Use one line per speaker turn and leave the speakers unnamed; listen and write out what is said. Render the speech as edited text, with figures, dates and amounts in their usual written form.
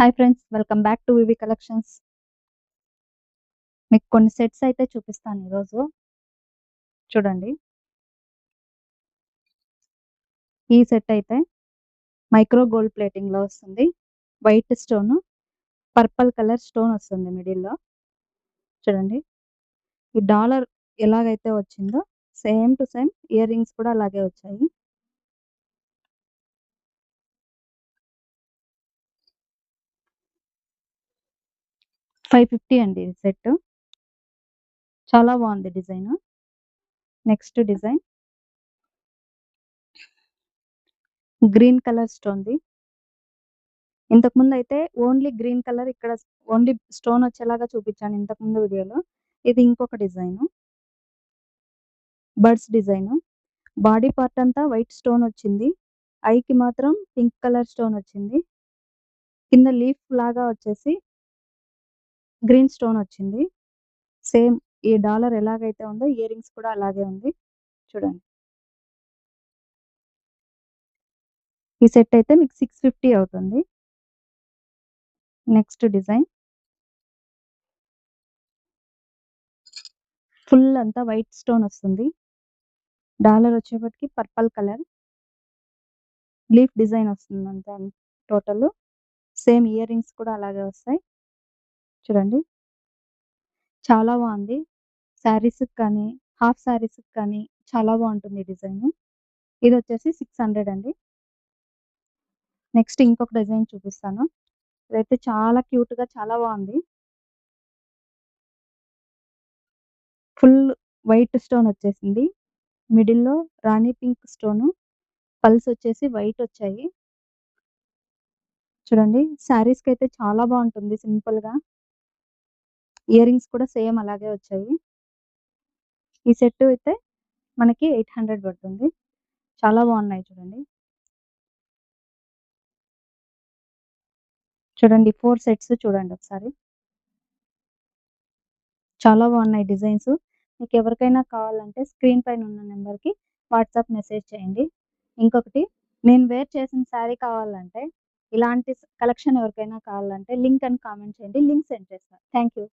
Hi friends, welcome back to V V collections. మీకు కొన్ని sets అయితే చూపిస్తాను ఈరోజు. చూడండి. ఈ సెట్ అయితే మైక్రో గోల్డ్ ప్లేటింగ్‌లో వస్తుంది. White stone, purple colour stone వస్తుంది మిడిల్‌లో. చూడండి. ఈ డాలర్ ఎలాగైతే వచ్చిందో same to same ear rings కూడా అలాగే వచ్చాయి. $550 అండి ఈ సెట్. చాలా బాగుంది design. Next design green colour స్టోన్‌ది. ఇంతకుముందయితే ఓన్లీ గ్రీన్ కలర్ ఇక్కడ ఓన్లీ స్టోన్ వచ్చేలాగా చూపించాను ఇంతకుముందు వీడియోలో. ఇది ఇంకొక design. Birds design. Body part అంతా వైట్ స్టోన్ వచ్చింది. ఐకి మాత్రం పింక్ కలర్ స్టోన్ వచ్చింది. కింద లీఫ్ లాగా వచ్చేసి గ్రీన్ స్టోన్ వచ్చింది. సేమ్ ఈ డాలర్ ఎలాగైతే ఉందో ఇయర్ రింగ్స్ కూడా అలాగే ఉంది. చూడండి. ఈ సెట్ అయితే మీకు 650 అవుతుంది. నెక్స్ట్ డిజైన్ ఫుల్ అంతా వైట్ స్టోన్ వస్తుంది. డాలర్ వచ్చేప్పటికి పర్పల్ కలర్. లీఫ్ డిజైన్ వస్తుంది అంతా టోటల్. సేమ్ ఇయర్ రింగ్స్ కూడా అలాగే వస్తాయి. చూడండి. చాలా బాగుంది. శారీస్‌కి కానీ, హాఫ్ శారీస్‌కి కానీ చాలా బాగుంటుంది ఈ డిజైను. ఇదొచ్చేసి 600 అండి. నెక్స్ట్ ఇంకొక డిజైన్ చూపిస్తాను. ఇదైతే చాలా క్యూట్‌గా చాలా బాగుంది. ఫుల్ వైట్ స్టోన్ వచ్చేసింది. మిడిల్‌లో రాణి పింక్ స్టోను, పల్స్ వచ్చేసి వైట్ వచ్చాయి. చూడండి. శారీస్‌కైతే చాలా బాగుంటుంది సింపుల్‌గా. ఇయర్ రింగ్స్ కూడా సేమ్ అలాగే వచ్చాయి. ఈ సెట్ అయితే మనకి 800 పడుతుంది. చాలా బాగున్నాయి చూడండి. చూడండి 4 సెట్స్ చూడండి ఒకసారి. చాలా బాగున్నాయి డిజైన్స్. మీకెవరికైనా కావాలంటే స్క్రీన్ పైన ఉన్న నంబర్‌కి వాట్సాప్ మెసేజ్ చేయండి. ఇంకొకటి, నేను వేర్ చేసిన శారీ కావాలంటే, ఇలాంటి కలెక్షన్ ఎవరికైనా కావాలంటే లింక్ అని కామెంట్ చేయండి. లింక్ సెండ్ చేస్తా. Thank you.